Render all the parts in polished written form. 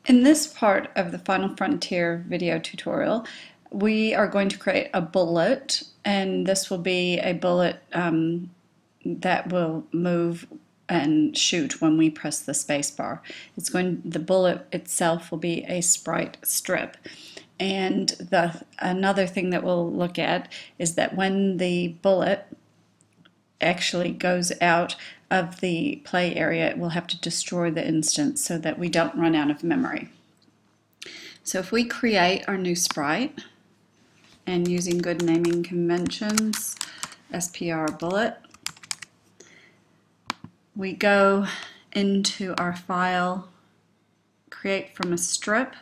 In this part of the Final Frontier video tutorial, we are going to create a bullet, and this will be a bullet that will move and shoot when we press the space bar. The bullet itself will be a sprite strip. And another thing that we'll look at is that when the bullet actually goes out of the play area, we'll have to destroy the instance so that we don't run out of memory. So if we create our new sprite, and using good naming conventions, SPR bullet, we go into our file, create from a strip,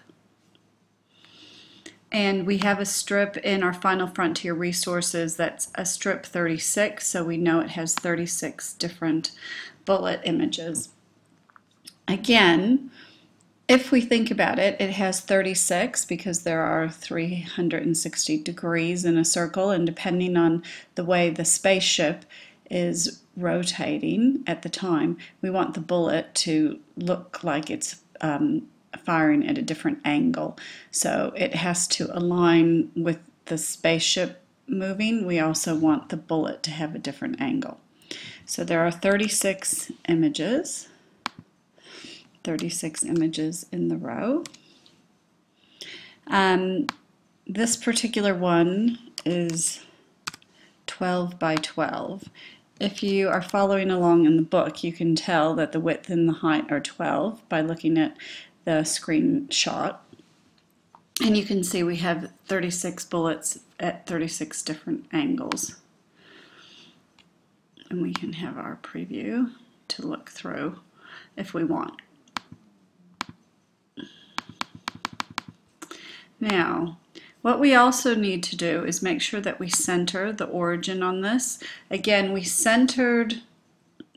and we have a strip in our Final Frontier resources that's a strip 36, so we know it has 36 different bullet images. Again, if we think about it, it has 36 because there are 360 degrees in a circle, and depending on the way the spaceship is rotating at the time, we want the bullet to look like it's firing at a different angle. So it has to align with the spaceship moving. We also want the bullet to have a different angle. So there are 36 images. 36 images in the row. This particular one is 12 by 12. If you are following along in the book, you can tell that the width and the height are 12 by looking at the screenshot. And you can see we have 36 bullets at 36 different angles. And we can have our preview to look through if we want. Now, what we also need to do is make sure that we center the origin on this. Again, we centered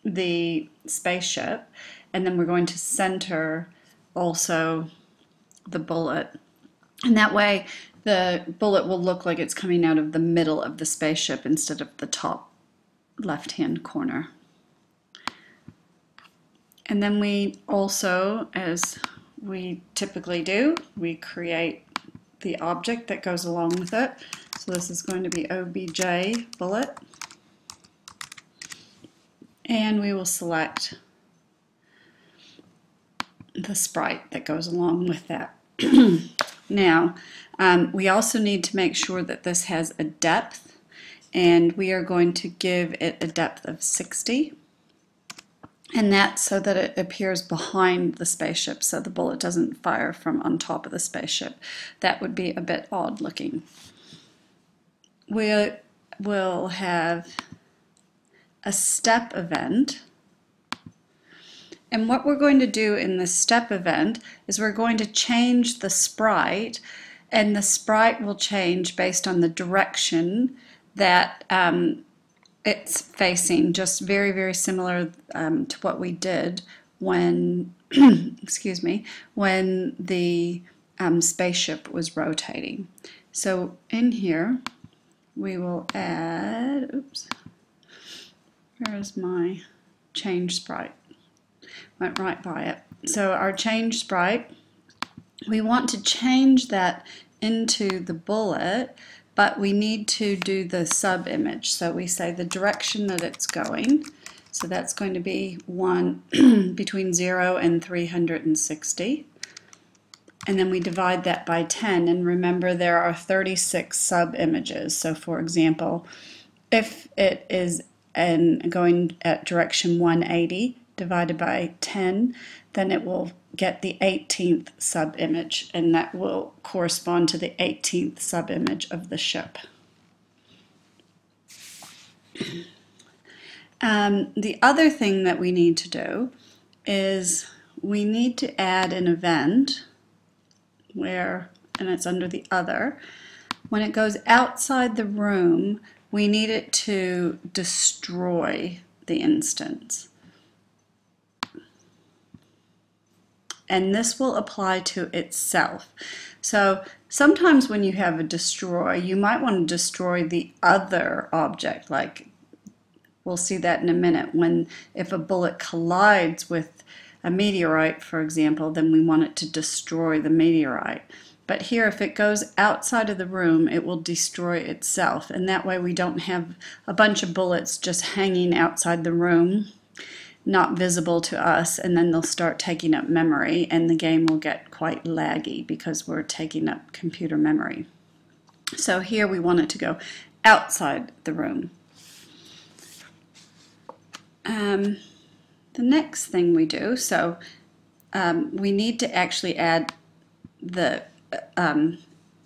the spaceship, and then we're going to center also the bullet. And that way, the bullet will look like it's coming out of the middle of the spaceship instead of the top left-hand corner. And then we also, as we typically do, we create the object that goes along with it. So this is going to be OBJ bullet. And we will select the sprite that goes along with that. Now, we also need to make sure that this has a depth, and we are going to give it a depth of 60. And that's so that it appears behind the spaceship, so the bullet doesn't fire from on top of the spaceship. That would be a bit odd looking. We will have a step event. And what we're going to do in this step event is we're going to change the sprite, and the sprite will change based on the direction that it's facing, just very, very similar to what we did when, excuse me, when the spaceship was rotating. So in here, we will add, oops, where is my change sprite? Went right by it. So our change sprite, we want to change that into the bullet, but we need to do the sub image. So we say the direction that it's going. So that's going to be between 0 and 360. And then we divide that by 10. And remember, there are 36 sub images. So for example, if it is going at direction 180 divided by 10, then it will get the 18th sub image, and that will correspond to the 18th sub image of the ship. The other thing that we need to do is we need to add an event where, and it's under the other, when it goes outside the room, we need it to destroy the instance. And this will apply to itself. So sometimes when you have a destroy, you might want to destroy the other object. Like, we'll see that in a minute, if a bullet collides with a meteorite, for example, then we want it to destroy the meteorite. But here, if it goes outside of the room, it will destroy itself. And that way we don't have a bunch of bullets just hanging outside the room, not visible to us, and then they'll start taking up memory, and the game will get quite laggy because we're taking up computer memory. So here we want it to go outside the room. The next thing we do, so we need to actually add the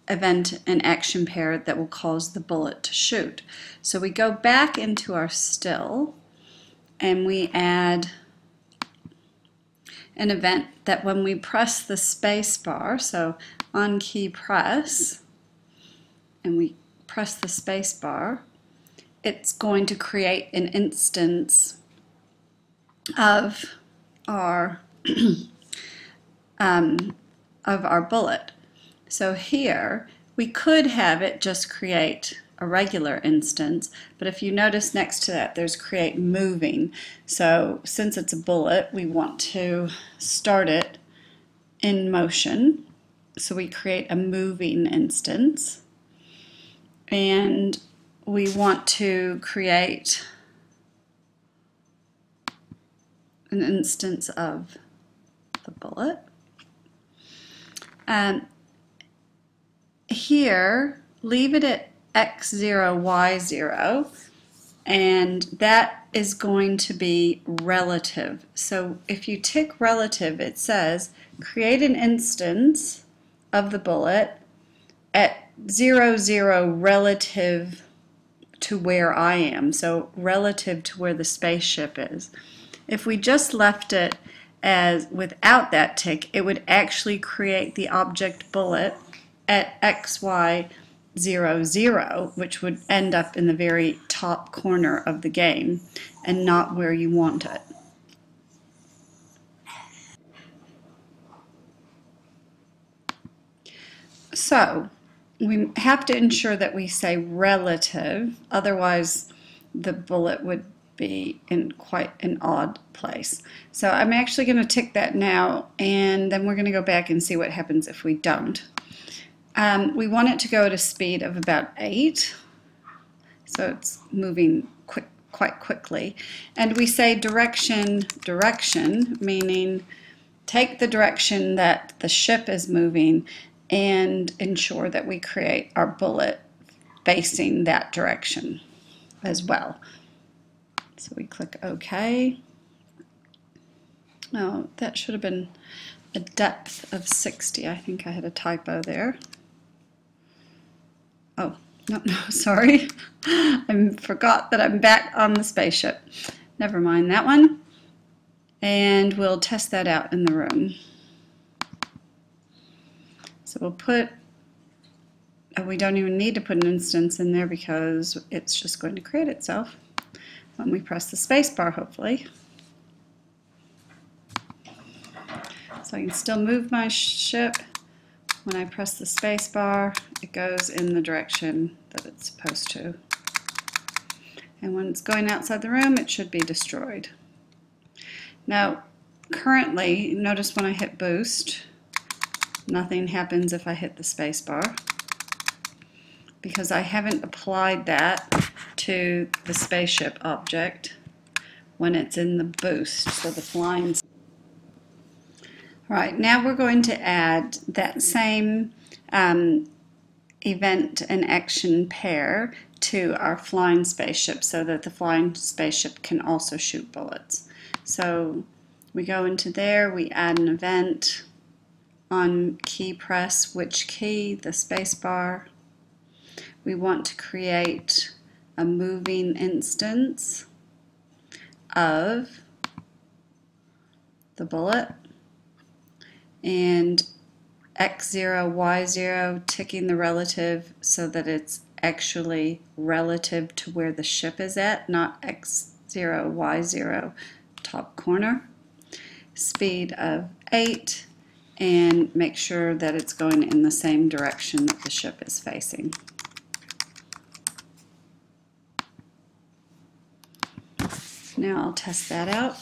event and action pair that will cause the bullet to shoot. So we go back into our still and we add an event that when we press the space bar, so on key press, and we press the space bar, it's going to create an instance of our bullet. So here we could have it just create a regular instance, but if you notice next to that there's create moving. So since it's a bullet, we want to start it in motion. So we create a moving instance, and we want to create an instance of the bullet. Here, leave it at x0, y0, and that is going to be relative. So if you tick relative, it says create an instance of the bullet at 0, 0 relative to where I am, so relative to where the spaceship is. If we just left it as without that tick, it would actually create the object bullet at xy 0, 0, which would end up in the very top corner of the game and not where you want it. So we have to ensure that we say relative, otherwise the bullet would be in quite an odd place. So I'm actually going to tick that now, and then we're going to go back and see what happens if we don't. We want it to go at a speed of about 8, so it's moving quite quickly. And we say direction, meaning take the direction that the ship is moving and ensure that we create our bullet facing that direction as well. So we click OK. Oh, that should have been a depth of 60. I think I had a typo there. Oh, no, sorry. I forgot that I'm back on the spaceship. Never mind that one. And we'll test that out in the room. So we'll put, we don't even need to put an instance in there because it's just going to create itself when we press the space bar, hopefully. So I can still move my ship. When I press the space bar, it goes in the direction that it's supposed to. And when it's going outside the room, it should be destroyed. Now, currently, notice when I hit boost, nothing happens if I hit the space bar, because I haven't applied that to the spaceship object when it's in the boost, so the flying. All right, now we're going to add that same event and action pair to our flying spaceship so that the flying spaceship can also shoot bullets. So we go into there, we add an event on key press, which key, the space bar. We want to create a moving instance of the bullet, and x0, y0, ticking the relative so that it's actually relative to where the ship is at, not x0, y0 top corner. Speed of 8, and make sure that it's going in the same direction that the ship is facing. Now I'll test that out.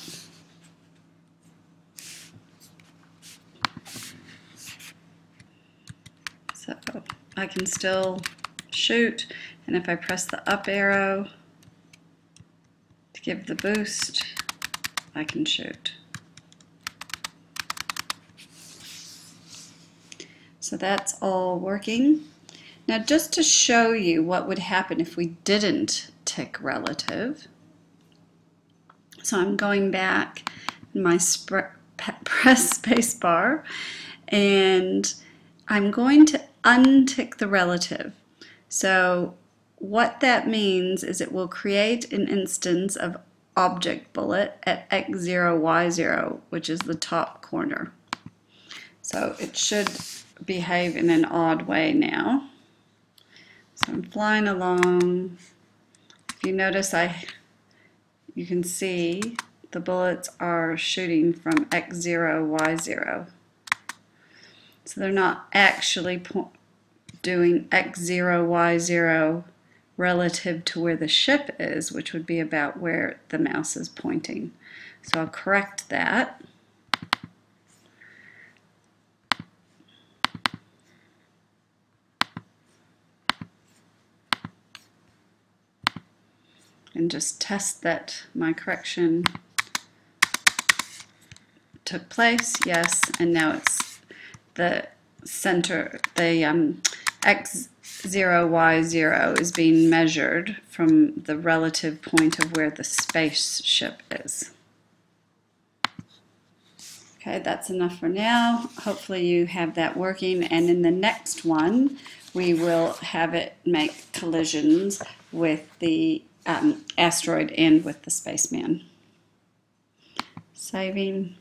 So I can still shoot, and if I press the up arrow to give the boost, I can shoot. So that's all working. Now just to show you what would happen if we didn't tick relative, so I'm going back in my press space bar, and I'm going to untick the relative. So what that means is it will create an instance of object bullet at x0, y0, which is the top corner. So it should behave in an odd way now. So I'm flying along. If you notice, you can see the bullets are shooting from x0, y0. So they're not actually doing x0, y0 relative to where the ship is, which would be about where the mouse is pointing. So I'll correct that. And just test that my correction took place. Yes, and now it's the center, the x0, y0 is being measured from the relative point of where the spaceship is. Okay, that's enough for now. Hopefully you have that working, and in the next one we will have it make collisions with the asteroid and with the spaceman. Saving.